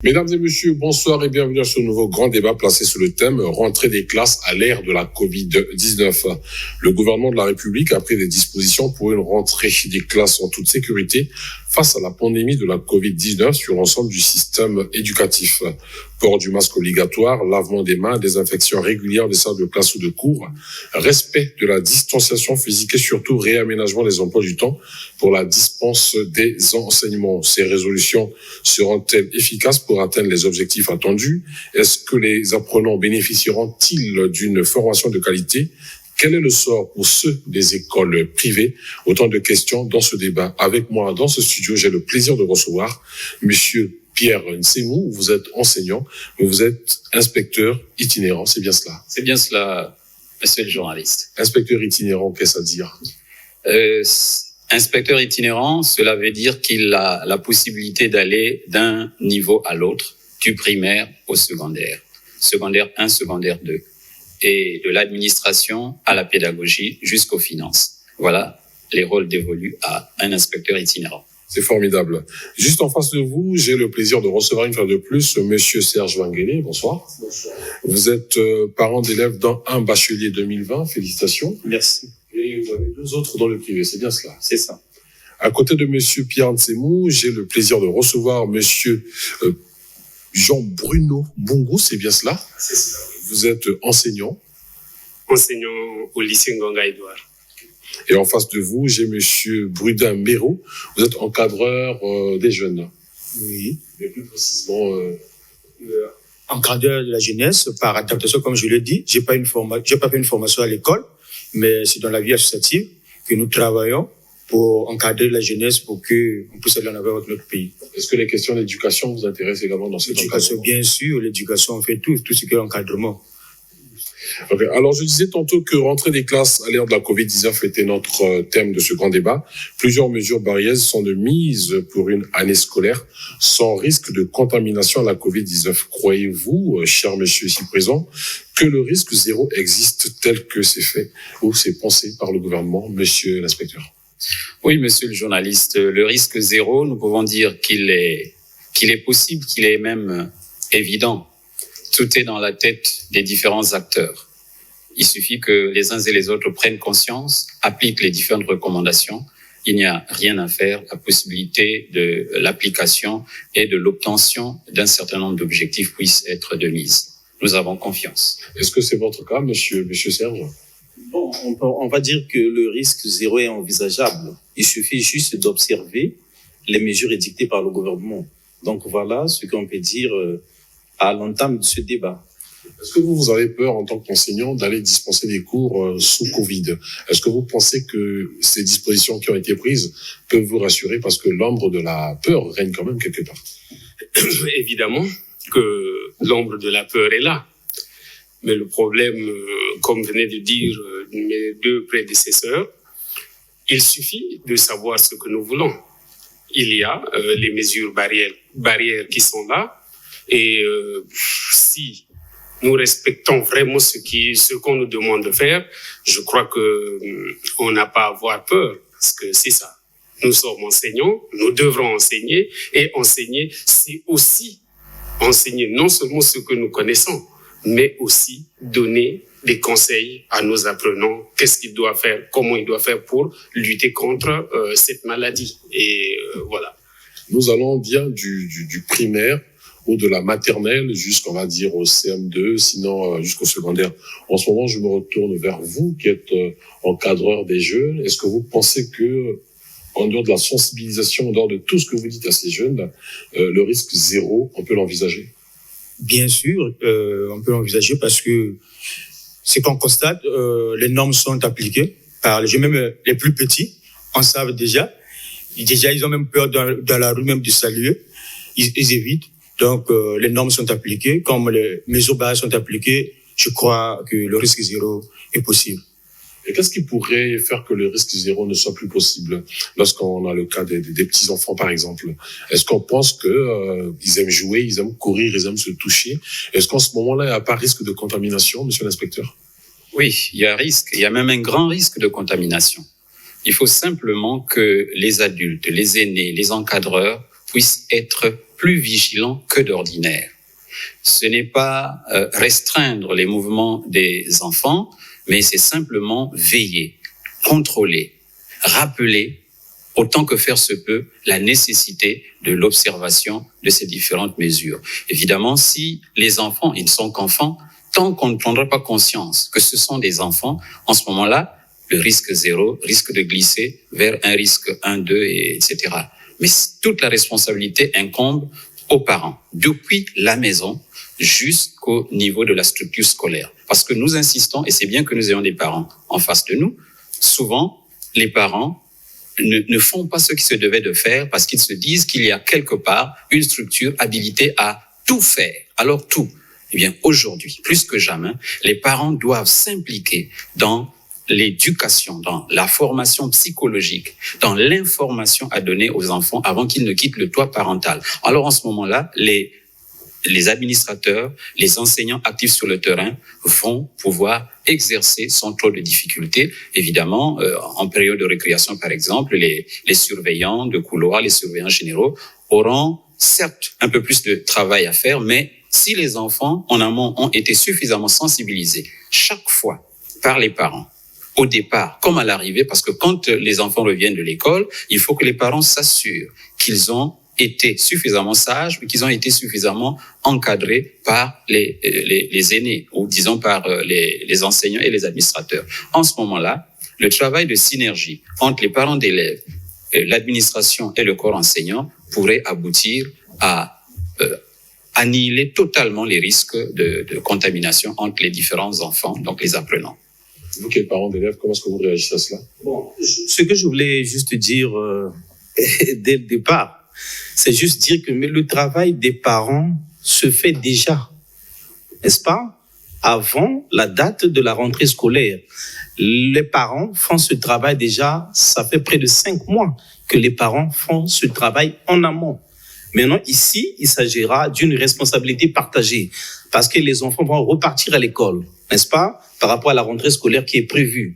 Mesdames et messieurs, bonsoir et bienvenue à ce nouveau grand débat placé sous le thème « Rentrée des classes à l'ère de la Covid-19 ». Le gouvernement de la République a pris des dispositions pour une rentrée des classes en toute sécurité face à la pandémie de la Covid-19 sur l'ensemble du système éducatif. Port du masque obligatoire, lavement des mains, désinfection régulière des salles de classe ou de cours, respect de la distanciation physique et surtout réaménagement des emplois du temps pour la dispense des enseignements. Ces résolutions seront-elles efficaces pour atteindre les objectifs attendus? Est-ce que les apprenants bénéficieront-ils d'une formation de qualité? Quel est le sort pour ceux des écoles privées? Autant de questions dans ce débat. Avec moi dans ce studio, j'ai le plaisir de recevoir Monsieur Pierre Nsemou. Vous êtes enseignant, mais vous êtes inspecteur itinérant, c'est bien cela? C'est bien cela, monsieur le journaliste. Inspecteur itinérant, qu'est-ce à dire? Inspecteur itinérant, cela veut dire qu'il a la possibilité d'aller d'un niveau à l'autre, du primaire au secondaire. Secondaire 1, secondaire 2. Et de l'administration à la pédagogie jusqu'aux finances. Voilà les rôles dévolus à un inspecteur itinérant. C'est formidable. Juste en face de vous, j'ai le plaisir de recevoir une fois de plus Monsieur Serge Wangele. Bonsoir. Bonsoir. Vous êtes parent d'élèves dans un bachelier 2020. Félicitations. Merci. Et vous avez 2 autres dans le privé. C'est bien cela? C'est ça. À côté de Monsieur Pierre Nsemou, j'ai le plaisir de recevoir Monsieur Jean-Bruno Bungu. C'est bien cela? C'est ça. Vous êtes enseignant. Enseignant au lycée Ngonga-Edouard. Et en face de vous, j'ai Monsieur Brudin Mero. Vous êtes encadreur des jeunes. Oui. Mais plus précisément... encadreur de la jeunesse par adaptation, comme je l'ai dit. J'ai pas fait une formation à l'école, mais c'est dans la vie associative que nous travaillons pour encadrer la jeunesse pour qu'on puisse aller en avant avec notre pays. Est-ce que les questions d'éducation vous intéressent également dans cette L'éducation, bien sûr, l'éducation, on fait tout ce qui est encadrement. Okay. Alors, je disais tantôt que rentrer des classes à l'ère de la Covid-19 était notre thème de ce grand débat. Plusieurs mesures barrières sont de mise pour une année scolaire sans risque de contamination à la Covid-19. Croyez-vous, cher monsieur ici présent, que le risque zéro existe tel que c'est fait ou c'est pensé par le gouvernement, monsieur l'inspecteur? Oui, monsieur le journaliste, le risque zéro, nous pouvons dire qu'il est possible, qu'il est même évident. Tout est dans la tête des différents acteurs. Il suffit que les uns et les autres prennent conscience, appliquent les différentes recommandations. Il n'y a rien à faire. La possibilité de l'application et de l'obtention d'un certain nombre d'objectifs puisse être de mise. Nous avons confiance. Est-ce que c'est votre cas, monsieur Serge? Bon, on va dire que le risque zéro est envisageable. Il suffit juste d'observer les mesures édictées par le gouvernement. Donc voilà ce qu'on peut dire à l'entame de ce débat. Est-ce que vous avez peur en tant qu'enseignant d'aller dispenser des cours sous Covid? Est-ce que vous pensez que ces dispositions qui ont été prises peuvent vous rassurer parce que l'ombre de la peur règne quand même quelque part? Évidemment que l'ombre de la peur est là. Mais le problème, comme venaient de dire mes 2 prédécesseurs, il suffit de savoir ce que nous voulons. Il y a les mesures barrières qui sont là et si nous respectons vraiment ce qu'on nous demande de faire, je crois que on n'a pas à avoir peur parce que c'est ça. Nous sommes enseignants, nous devrons enseigner et enseigner, c'est aussi enseigner non seulement ce que nous connaissons, mais aussi donner des conseils à nos apprenants, qu'est-ce qu'ils doivent faire, comment ils doivent faire pour lutter contre cette maladie. Et voilà. Nous allons bien du primaire ou de la maternelle jusqu'on va dire au CM2, sinon jusqu'au secondaire. En ce moment, je me retourne vers vous qui êtes encadreur des jeunes. Est-ce que vous pensez que, en dehors de la sensibilisation, en dehors de tout ce que vous dites à ces jeunes, le risque zéro, on peut l'envisager? Bien sûr, on peut l'envisager parce que ce qu'on constate, les normes sont appliquées par les jeunes, même les plus petits, on savent déjà. Déjà, ils ont même peur dans la rue même de saluer. Ils évitent. Donc, les normes sont appliquées. Comme les mesures barrières sont appliquées, je crois que le risque zéro est possible. Et qu'est-ce qui pourrait faire que le risque zéro ne soit plus possible lorsqu'on a le cas des petits-enfants, par exemple? Est-ce qu'on pense que ils aiment jouer, ils aiment courir, ils aiment se toucher? Est-ce qu'en ce moment-là, il n'y a pas risque de contamination, monsieur l'inspecteur? Oui, il y a un risque. Il y a même un grand risque de contamination. Il faut simplement que les adultes, les aînés, les encadreurs puissent être plus vigilants que d'ordinaire. Ce n'est pas restreindre les mouvements des enfants, mais c'est simplement veiller, contrôler, rappeler, autant que faire se peut, la nécessité de l'observation de ces différentes mesures. Évidemment, si les enfants, ils ne sont qu'enfants, tant qu'on ne prendra pas conscience que ce sont des enfants, en ce moment-là, le risque 0 risque de glisser vers un risque 1, 2, etc. Mais toute la responsabilité incombe aux parents, depuis la maison jusqu'au niveau de la structure scolaire. Parce que nous insistons, et c'est bien que nous ayons des parents en face de nous, souvent, les parents ne font pas ce qu'ils se devaient de faire parce qu'ils se disent qu'il y a quelque part une structure habilitée à tout faire. Alors tout. Eh bien, aujourd'hui, plus que jamais, les parents doivent s'impliquer dans l'éducation, dans la formation psychologique, dans l'information à donner aux enfants avant qu'ils ne quittent le toit parental. Alors, en ce moment-là, les administrateurs, les enseignants actifs sur le terrain vont pouvoir exercer sans trop de difficultés. Évidemment, en période de récréation, par exemple, les surveillants de couloir, les surveillants généraux auront certes un peu plus de travail à faire, mais si les enfants en amont ont été suffisamment sensibilisés chaque fois par les parents, au départ comme à l'arrivée, parce que quand les enfants reviennent de l'école, il faut que les parents s'assurent qu'ils ont été suffisamment sages, qu'ils ont été suffisamment encadrés par les aînés, ou disons par les enseignants et les administrateurs. En ce moment-là, le travail de synergie entre les parents d'élèves, l'administration et le corps enseignant pourrait aboutir à annihiler totalement les risques de contamination entre les différents enfants, donc les apprenants. Vous qui êtes parents d'élèves, comment est-ce que vous réagissez à cela? Bon, ce que je voulais juste dire dès le départ, c'est juste dire que mais le travail des parents se fait déjà, n'est-ce pas? Avant la date de la rentrée scolaire, les parents font ce travail déjà, ça fait près de 5 mois que les parents font ce travail en amont. Maintenant, ici, il s'agira d'une responsabilité partagée parce que les enfants vont repartir à l'école, n'est-ce pas? Par rapport à la rentrée scolaire qui est prévue.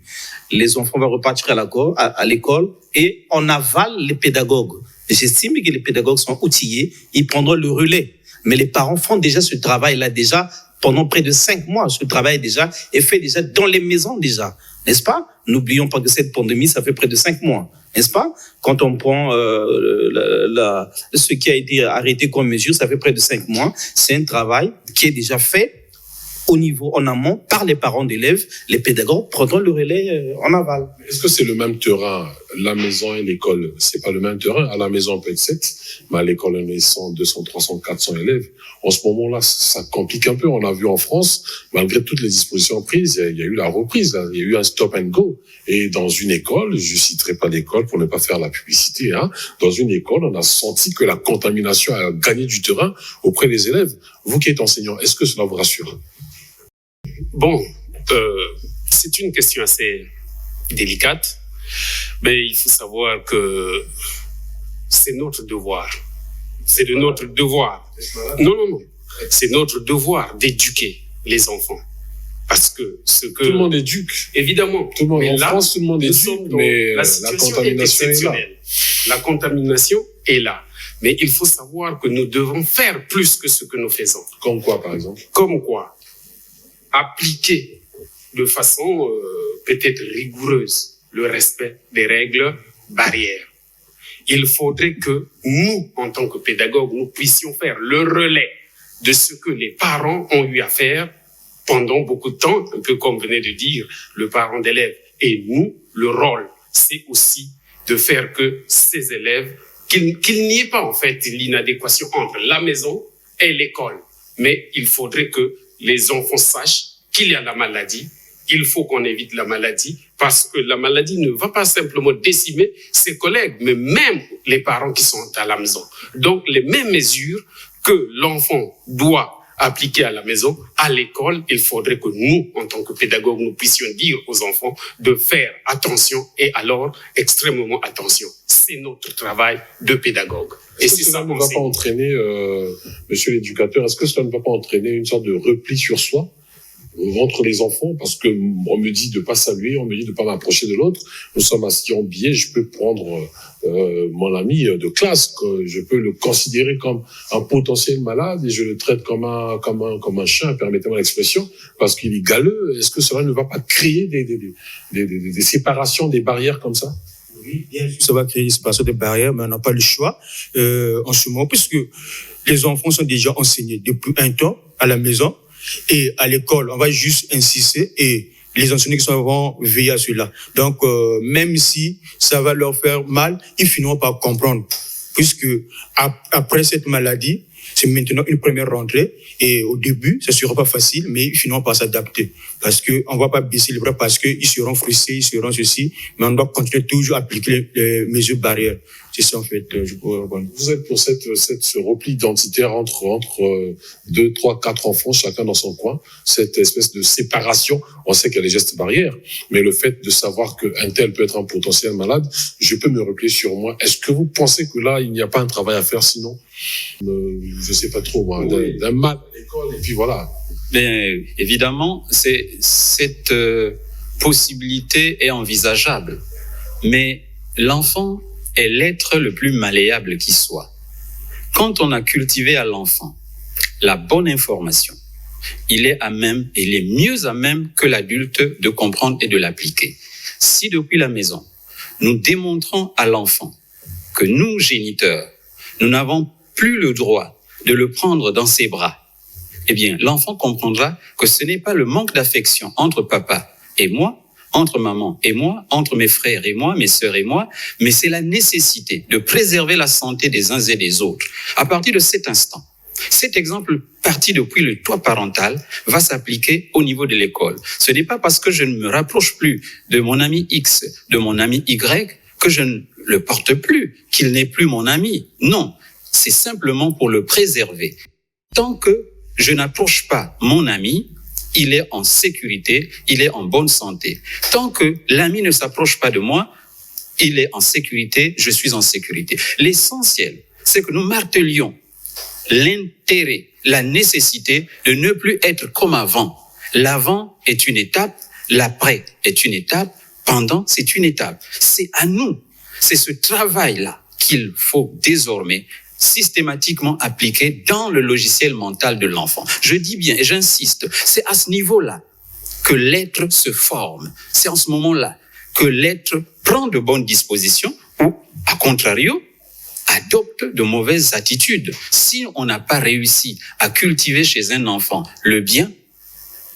Les enfants vont repartir à l'école et on avale les pédagogues. J'estime que les pédagogues sont outillés, ils prendront le relais. Mais les parents font déjà ce travail-là déjà pendant près de 5 mois. Ce travail déjà est fait déjà dans les maisons déjà, n'est-ce pas? N'oublions pas que cette pandémie, ça fait près de 5 mois, n'est-ce pas? Quand on prend ce qui a été arrêté comme mesure, ça fait près de 5 mois. C'est un travail qui est déjà fait au niveau en amont par les parents d'élèves. Les pédagogues prendront le relais en aval. Est-ce que c'est le même terrain, la maison et l'école? C'est pas le même terrain. À la maison, on peut être 7, mais à l'école, on est 100, 200, 300, 400 élèves. En ce moment-là, ça complique un peu. On a vu en France, malgré toutes les dispositions prises, il y a eu la reprise, là. Il y a eu un stop and go. Et dans une école, je citerai pas d'école pour ne pas faire la publicité, hein. Dans une école, on a senti que la contamination a gagné du terrain auprès des élèves. Vous qui êtes enseignant, est-ce que cela vous rassure? Bon, c'est une question assez délicate, mais il faut savoir que c'est notre devoir. C'est de notre devoir. Non. C'est notre devoir d'éduquer les enfants. Parce que tout le monde éduque. Évidemment. Tout le monde, en France, tout le monde éduque, mais la contamination est là. La contamination est là. Mais il faut savoir que nous devons faire plus que ce que nous faisons. Comme quoi, par exemple? Comme quoi? Appliquer de façon peut-être rigoureuse le respect des règles barrières. Il faudrait que nous, en tant que pédagogues, nous puissions faire le relais de ce que les parents ont eu à faire pendant beaucoup de temps, un peu comme venait de dire le parent d'élève. Et nous, le rôle, c'est aussi de faire que ces élèves, qu'il n'y ait pas en fait l'inadéquation entre la maison et l'école. Mais il faudrait que les enfants sachent qu'il y a la maladie. Il faut qu'on évite la maladie parce que la maladie ne va pas simplement décimer ses collègues, mais même les parents qui sont à la maison. Donc, les mêmes mesures que l'enfant doit appliquer à la maison, à l'école, il faudrait que nous, en tant que pédagogues, nous puissions dire aux enfants de faire attention et alors extrêmement attention. C'est notre travail de pédagogue. Et si cela ne va pas entraîner, monsieur l'éducateur, est-ce que cela ne va pas entraîner une sorte de repli sur soi? entre les enfants, parce que on me dit de pas saluer, on me dit de pas m'approcher de l'autre. Nous sommes assis en biais, je peux prendre mon ami de classe, que je peux le considérer comme un potentiel malade et je le traite comme un chien, permettez-moi l'expression, parce qu'il est galeux. Est-ce que cela ne va pas créer des séparations, des barrières comme ça? Oui, bien sûr, ça va créer des barrières, mais on n'a pas le choix en ce moment, puisque les enfants sont déjà enseignés depuis un temps à la maison et à l'école. On va juste insister et les enseignants qui vont veiller à cela. Donc, même si ça va leur faire mal, ils finiront par comprendre, puisque après cette maladie, c'est maintenant une première rentrée et au début, ça sera pas facile, mais ils finiront par s'adapter parce que on va pas baisser les bras parce que ils seront frustrés, ils seront ceci, mais on doit continuer toujours à appliquer les mesures barrières. C'est ça en fait. Je pourrais répondre. Vous êtes pour ce repli identitaire entre 2, 3, 4 enfants, chacun dans son coin, cette espèce de séparation. On sait qu'il y a les gestes barrières, mais le fait de savoir qu'un tel peut être un potentiel malade, je peux me replier sur moi. Est-ce que vous pensez que là, il n'y a pas un travail à faire sinon? Je sais pas trop, moi, Oui. d'un mal à l'école, et puis voilà. Mais évidemment, cette possibilité est envisageable. Mais l'enfant est l'être le plus malléable qui soit. Quand on a cultivé à l'enfant la bonne information, il est mieux à même que l'adulte de comprendre et de l'appliquer. Si depuis la maison, nous démontrons à l'enfant que nous, géniteurs, nous n'avons plus le droit de le prendre dans ses bras, eh bien, l'enfant comprendra que ce n'est pas le manque d'affection entre papa et moi, entre maman et moi, entre mes frères et moi, mes sœurs et moi, mais c'est la nécessité de préserver la santé des uns et des autres. À partir de cet instant, cet exemple parti depuis le toit parental va s'appliquer au niveau de l'école. Ce n'est pas parce que je ne me rapproche plus de mon ami X, de mon ami Y, que je ne le porte plus, qu'il n'est plus mon ami. Non, c'est simplement pour le préserver. Tant que je n'approche pas mon ami, il est en sécurité, il est en bonne santé. Tant que l'ami ne s'approche pas de moi, il est en sécurité, je suis en sécurité. L'essentiel, c'est que nous martelions l'intérêt, la nécessité de ne plus être comme avant. L'avant est une étape, l'après est une étape, pendant c'est une étape. C'est à nous, c'est ce travail-là qu'il faut désormais systématiquement appliqué dans le logiciel mental de l'enfant. Je dis bien et j'insiste, c'est à ce niveau-là que l'être se forme. C'est en ce moment-là que l'être prend de bonnes dispositions ou, à contrario, adopte de mauvaises attitudes. Si on n'a pas réussi à cultiver chez un enfant le bien,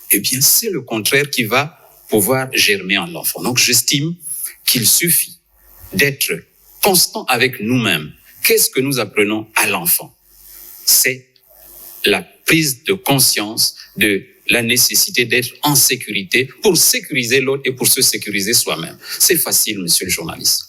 eh bien, c'est le contraire qui va pouvoir germer en l'enfant. Donc, j'estime qu'il suffit d'être constant avec nous-mêmes. Qu'est-ce que nous apprenons à l'enfant? C'est la prise de conscience de la nécessité d'être en sécurité pour sécuriser l'autre et pour se sécuriser soi-même. C'est facile, monsieur le journaliste.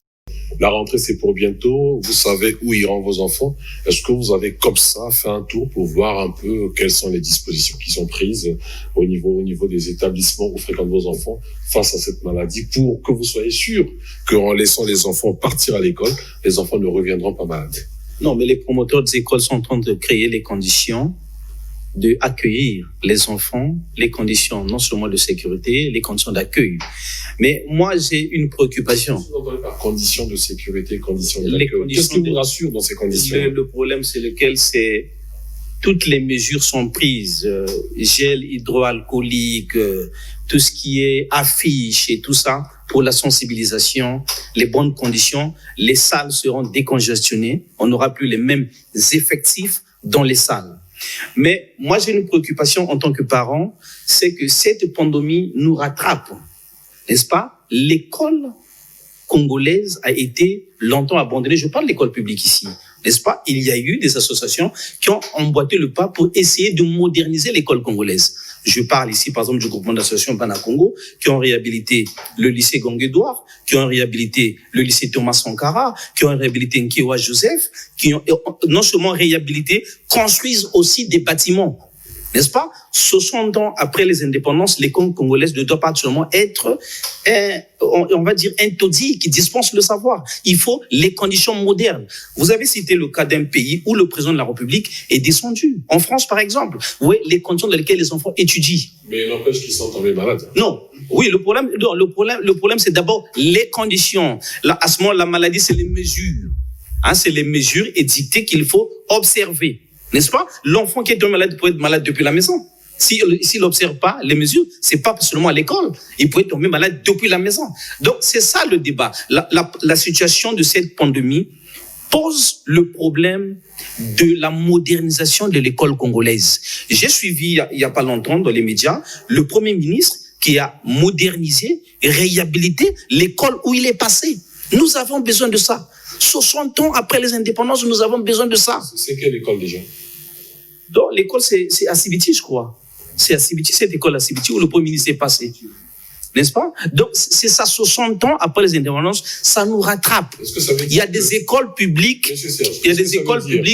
La rentrée, c'est pour bientôt. Vous savez où iront vos enfants. Est-ce que vous avez comme ça fait un tour pour voir un peu quelles sont les dispositions qui sont prises au niveau des établissements où fréquentent vos enfants face à cette maladie pour que vous soyez sûr qu'en laissant les enfants partir à l'école, les enfants ne reviendront pas malades? Non, mais les promoteurs des écoles sont en train de créer les conditions de accueillir les enfants, les conditions non seulement de sécurité, les conditions d'accueil. Mais moi, j'ai une préoccupation. Par conditions de sécurité, conditions Les d'accueil. conditions Qu'est-ce qui vous rassure dans ces conditions? Le problème, c'est lequel, c'est toutes les mesures sont prises, gel hydroalcoolique, tout ce qui est affiche et tout ça pour la sensibilisation, les bonnes conditions. Les salles seront décongestionnées. On n'aura plus les mêmes effectifs dans les salles. Mais moi, j'ai une préoccupation en tant que parent, c'est que cette pandémie nous rattrape, n'est-ce pas? L'école congolaise a été longtemps abandonnée. Je parle de l'école publique ici, n'est-ce pas? Il y a eu des associations qui ont emboîté le pas pour essayer de moderniser l'école congolaise. Je parle ici, par exemple, du groupement d'associations Bana-Congo, qui ont réhabilité le lycée Gongue-Edouard, qui ont réhabilité le lycée Thomas Sankara, qui ont réhabilité Nkewa Joseph, qui ont non seulement réhabilité, construisent aussi des bâtiments, n'est-ce pas? 60 ans après les indépendances, l'école congolaise ne doit pas seulement être, on va dire, un taudis qui dispense le savoir. Il faut les conditions modernes. Vous avez cité le cas d'un pays où le président de la République est descendu. En France, par exemple. Vous voyez les conditions dans lesquelles les enfants étudient. Mais il n'empêche qu'ils sont tombés malades. Non. Oui, le problème, c'est d'abord les conditions. Là, à ce moment, la maladie, c'est les mesures. C'est les mesures édictées qu'il faut observer. N'est-ce pas? L'enfant qui est tombé malade peut être malade depuis la maison. S'il n'observe pas les mesures, c'est pas seulement à l'école. Il peut tomber malade depuis la maison. Donc, c'est ça le débat. La situation de cette pandémie pose le problème de la modernisation de l'école congolaise. J'ai suivi, il y a pas longtemps, dans les médias, le Premier ministre qui a modernisé et réhabilité l'école où il est passé. Nous avons besoin de ça. 60 ans après les indépendances, nous avons besoin de ça. C'est quelle école déjà? Donc, l'école, c'est à Sibiti, je crois. C'est à Sibiti, cette école à Sibiti où le Premier ministre est passé. N'est-ce pas? Donc, c'est ça, 60 ans après les indépendances, ça nous rattrape. Est-ce que ça veut dire il y a des écoles publiques,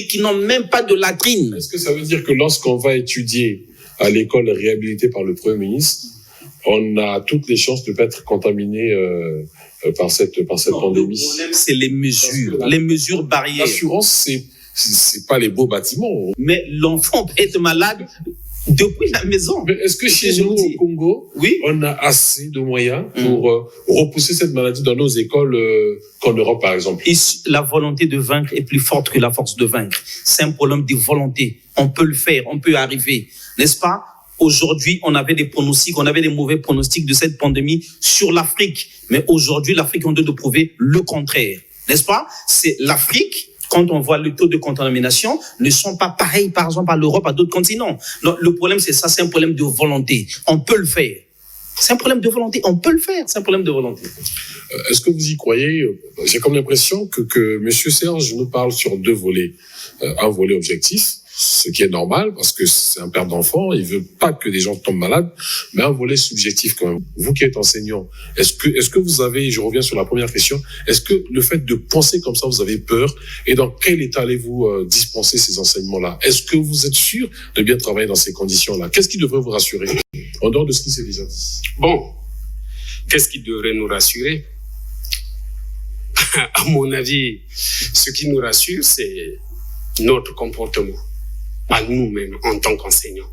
qui n'ont même pas de latrine. Est-ce que ça veut dire que lorsqu'on va étudier à l'école réhabilitée par le Premier ministre, on a toutes les chances de ne pas être contaminé par cette pandémie? Le problème, c'est les mesures barrières. L'assurance, c'est pas les beaux bâtiments. Mais l'enfant peut être malade depuis la maison. Mais est-ce que chez nous, au Congo, oui, on a assez de moyens pour repousser cette maladie dans nos écoles qu'en Europe, par exemple? Et la volonté de vaincre est plus forte que la force de vaincre. C'est un problème de volonté. On peut le faire, on peut arriver. N'est-ce pas? Aujourd'hui, on avait des pronostics, on avait des mauvais pronostics de cette pandémie sur l'Afrique. Mais aujourd'hui, l'Afrique, on doit prouver le contraire. N'est-ce pas? C'est l'Afrique, quand on voit le taux de contamination, ne sont pas pareils, par exemple, à l'Europe, à d'autres continents. Donc, le problème, c'est ça, c'est un problème de volonté. On peut le faire. C'est un problème de volonté. On peut le faire. C'est un problème de volonté. Est-ce que vous y croyez? J'ai comme l'impression que M. Serge nous parle sur deux volets. Un volet objectif, ce qui est normal, parce que c'est un père d'enfant, il veut pas que des gens tombent malades, mais un volet subjectif quand même. Vous qui êtes enseignant, est-ce que vous avez, je reviens sur la première question, est-ce que le fait de penser comme ça, vous avez peur? Et dans quel état allez-vous dispenser ces enseignements-là? Est-ce que vous êtes sûr de bien travailler dans ces conditions-là? Qu'est-ce qui devrait vous rassurer, en dehors de ce qui s'est déjà dit? Bon, qu'est-ce qui devrait nous rassurer? À mon avis, ce qui nous rassure, c'est notre comportement, à nous-mêmes en tant qu'enseignants.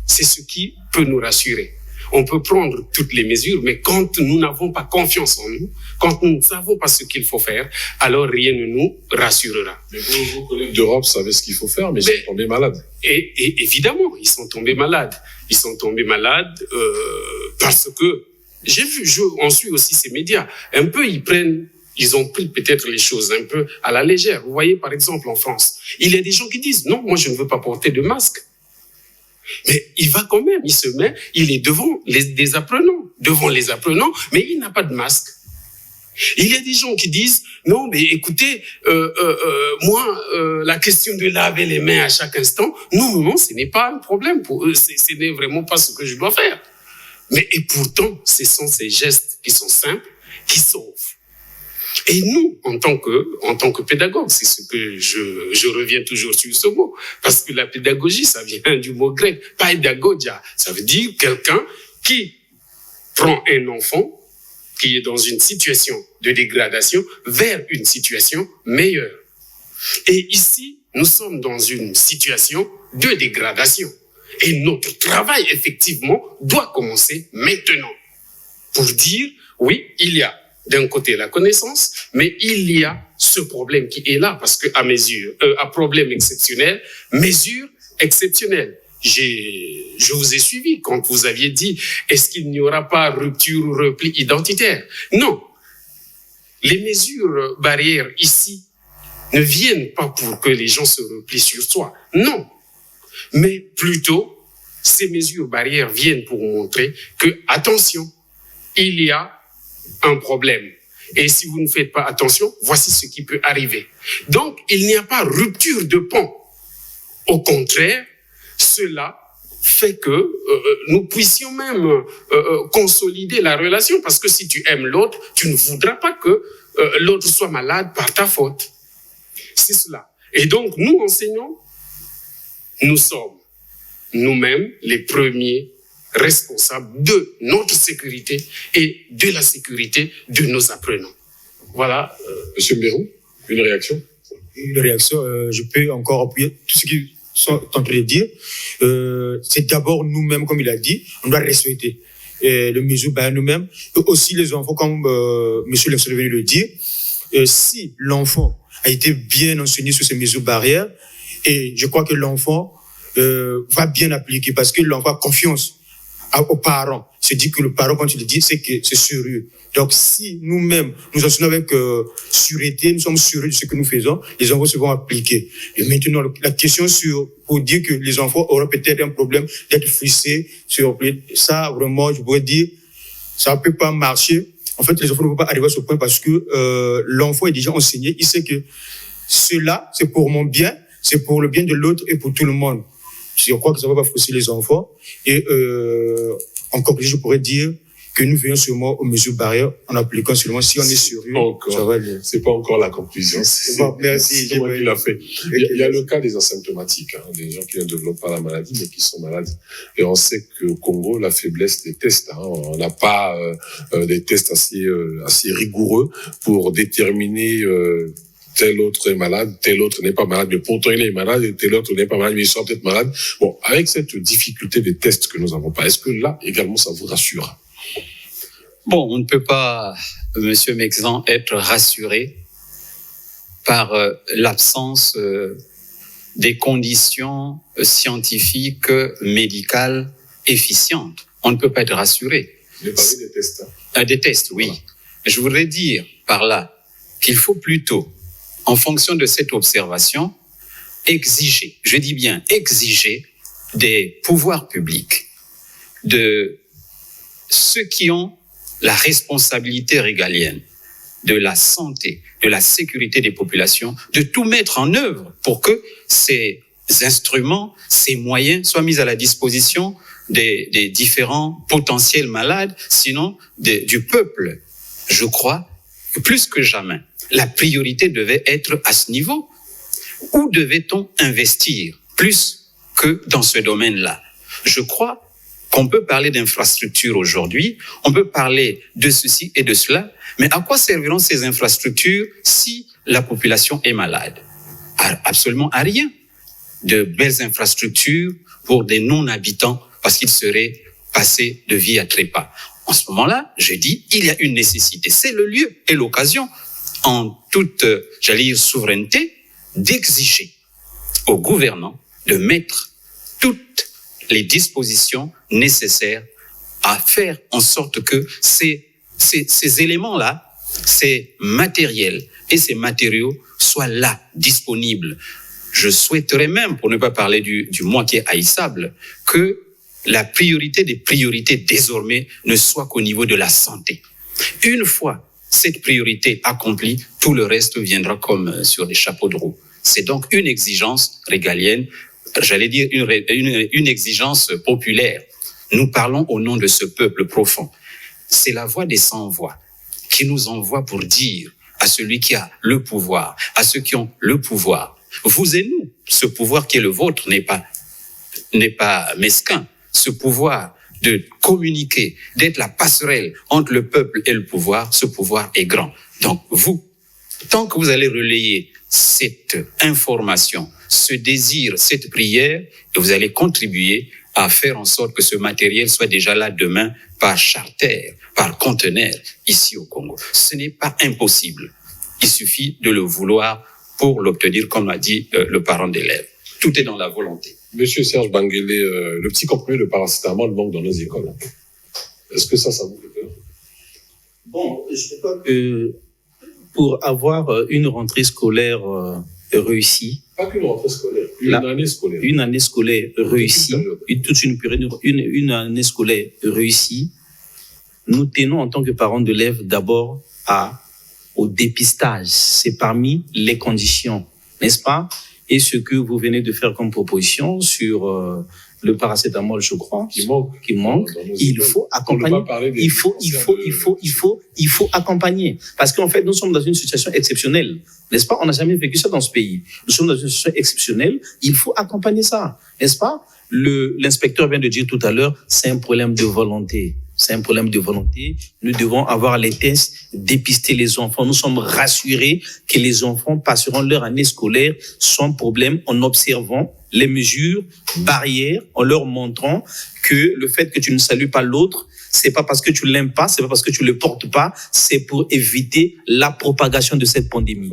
C'est ce qui peut nous rassurer. On peut prendre toutes les mesures, mais quand nous n'avons pas confiance en nous, quand nous ne savons pas ce qu'il faut faire, alors rien ne nous rassurera. Mais vos collègues d'Europe savaient ce qu'il faut faire, mais ils sont tombés malades. Et évidemment, ils sont tombés malades. Ils sont tombés malades parce que, on suit aussi ces médias. Un peu, ils ont pris peut-être les choses un peu à la légère. Vous voyez, par exemple, en France, il y a des gens qui disent, non, moi, je ne veux pas porter de masque. Mais il va quand même, il est devant les apprenants, mais il n'a pas de masque. Il y a des gens qui disent, non, mais écoutez, moi, la question de laver les mains à chaque instant, non, ce n'est pas un problème pour eux, ce n'est vraiment pas ce que je dois faire. Et pourtant, ce sont ces gestes qui sont simples, qui sauvent. Et nous, en tant que pédagogue, c'est ce que je reviens toujours sur ce mot, parce que la pédagogie, ça vient du mot grec, paedagogia, ça veut dire quelqu'un qui prend un enfant qui est dans une situation de dégradation vers une situation meilleure. Et ici, nous sommes dans une situation de dégradation. Et notre travail, effectivement, doit commencer maintenant pour dire, oui, il y a d'un côté la connaissance, mais il y a ce problème qui est là, parce que à problème exceptionnel, mesure exceptionnelle. Je vous ai suivi quand vous aviez dit, est-ce qu'il n'y aura pas rupture ou repli identitaire? Non. Les mesures barrières ici ne viennent pas pour que les gens se replient sur soi. Non. Mais plutôt, ces mesures barrières viennent pour montrer que, attention, il y a un problème. Et si vous ne faites pas attention, voici ce qui peut arriver. Donc, il n'y a pas rupture de pont. Au contraire, cela fait que nous puissions même consolider la relation, parce que si tu aimes l'autre, tu ne voudras pas que l'autre soit malade par ta faute. C'est cela. Et donc, nous, enseignants, nous sommes nous-mêmes les premiers responsables de notre sécurité et de la sécurité de nos apprenants. Voilà. Monsieur Mbérou, une réaction? Une réaction, je peux encore appuyer tout ce qu'ils sont en train de dire. C'est d'abord nous-mêmes, comme il a dit, on doit respecter les mesures barrières nous-mêmes, et aussi les enfants, comme monsieur Lexon vient de le dire. Si l'enfant a été bien enseigné sur ces mesures barrières, et je crois que l'enfant va bien appliquer, parce que l'enfant a confiance aux parents. Se dit que le parent, quand il le dit, c'est que c'est sérieux. Donc, si nous-mêmes, nous enseignons avec sûreté, nous sommes sûrs de ce que nous faisons, les enfants se vont appliquer. Et maintenant, la question pour dire que les enfants auront peut-être un problème d'être frustrés, ça, vraiment, je pourrais dire, ça ne peut pas marcher. En fait, les enfants ne peuvent pas arriver à ce point parce que l'enfant est déjà enseigné. Il sait que cela, c'est pour mon bien, c'est pour le bien de l'autre et pour tout le monde. Je crois que ça ne va pas frustrer les enfants. Et en conclusion, je pourrais dire que nous veillons sûrement aux mesures barrières en appliquant seulement si on est sérieux. C'est pas encore la conclusion. Bon, merci. C'est moi qui l'a fait. Il y a le cas des asymptomatiques, des gens qui ne développent pas la maladie, mais qui sont malades. Et on sait qu'au Congo, la faiblesse des tests, on n'a pas des tests assez rigoureux pour déterminer tel autre est malade, tel autre n'est pas malade, mais pourtant il est malade et tel autre n'est pas malade, mais il sera peut-être malade. Bon, avec cette difficulté des tests que nous n'avons pas, est-ce que là, également, ça vous rassure? Bon, on ne peut pas, Monsieur Mexan, être rassuré par l'absence des conditions scientifiques, médicales efficientes. On ne peut pas être rassuré. Vous parlez des tests. Des tests, oui. Voilà. Je voudrais dire par là qu'il faut plutôt, en fonction de cette observation, exiger, je dis bien exiger, des pouvoirs publics, de ceux qui ont la responsabilité régalienne de la santé, de la sécurité des populations, de tout mettre en œuvre pour que ces instruments, ces moyens soient mis à la disposition des différents potentiels malades, sinon du peuple. Je crois que plus que jamais, la priorité devait être à ce niveau. Où devait-on investir plus que dans ce domaine-là? Je crois qu'on peut parler d'infrastructures aujourd'hui, on peut parler de ceci et de cela, mais à quoi serviront ces infrastructures si la population est malade? Absolument à rien. De belles infrastructures pour des non-habitants parce qu'ils seraient passés de vie à trépas. En ce moment-là, je dis, il y a une nécessité. C'est le lieu et l'occasion, en toute, j'allais dire, souveraineté, d'exiger aux gouvernants de mettre toutes les dispositions nécessaires à faire en sorte que ces éléments-là, ces matériels et ces matériaux soient là, disponibles. Je souhaiterais même, pour ne pas parler du moi qui est haïssable, que la priorité des priorités désormais ne soit qu'au niveau de la santé. Une fois cette priorité accomplie, tout le reste viendra comme sur des chapeaux de roue. C'est donc une exigence régalienne, j'allais dire une exigence populaire. Nous parlons au nom de ce peuple profond. C'est la voix des sans-voix qui nous envoie pour dire à celui qui a le pouvoir, à ceux qui ont le pouvoir, vous et nous, ce pouvoir qui est le vôtre n'est pas mesquin. Ce pouvoir de communiquer, d'être la passerelle entre le peuple et le pouvoir, ce pouvoir est grand. Donc vous, tant que vous allez relayer cette information, ce désir, cette prière, vous allez contribuer à faire en sorte que ce matériel soit déjà là demain par charter, par conteneur, ici au Congo. Ce n'est pas impossible. Il suffit de le vouloir pour l'obtenir, comme l'a dit le parent d'élève. Tout est dans la volonté. Monsieur Serge Banguélé, le petit comprimé de paracétamol manque dans nos écoles. Est-ce que ça vous fait peur? Bon, je crois que pour avoir une rentrée scolaire réussie. Pas qu'une rentrée scolaire, une année scolaire. Une année scolaire réussie, une année scolaire réussie. Nous tenons en tant que parents d'élèves d'abord au dépistage. C'est parmi les conditions, n'est-ce pas? Et ce que vous venez de faire comme proposition sur le paracétamol, je crois, qui manque, il faut accompagner. Il faut accompagner. Parce qu'en fait, nous sommes dans une situation exceptionnelle. N'est-ce pas? On n'a jamais vécu ça dans ce pays. Nous sommes dans une situation exceptionnelle. Il faut accompagner ça. N'est-ce pas? L'inspecteur vient de dire tout à l'heure, c'est un problème de volonté. C'est un problème de volonté. Nous devons avoir les tests, dépister les enfants. Nous sommes rassurés que les enfants passeront leur année scolaire sans problème en observant les mesures barrières, en leur montrant que le fait que tu ne salues pas l'autre, c'est pas parce que tu l'aimes pas, c'est pas parce que tu le portes pas, c'est pour éviter la propagation de cette pandémie.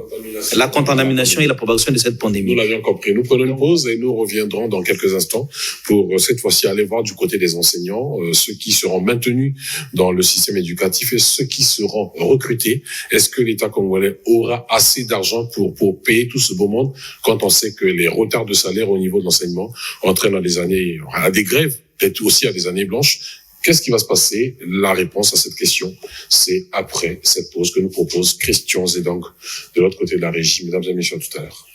La contamination et la propagation de cette pandémie. Nous l'avions compris. Nous prenons une pause et nous reviendrons dans quelques instants pour cette fois-ci aller voir du côté des enseignants, ceux qui seront maintenus dans le système éducatif et ceux qui seront recrutés. Est-ce que l'État congolais aura assez d'argent pour payer tout ce beau monde quand on sait que les retards de salaire au niveau de l'enseignement entraînent à des grèves, peut-être aussi à des années blanches? Qu'est-ce qui va se passer? La réponse à cette question, c'est après cette pause que nous propose Christian Zedang de l'autre côté de la régie. Mesdames et messieurs, à tout à l'heure.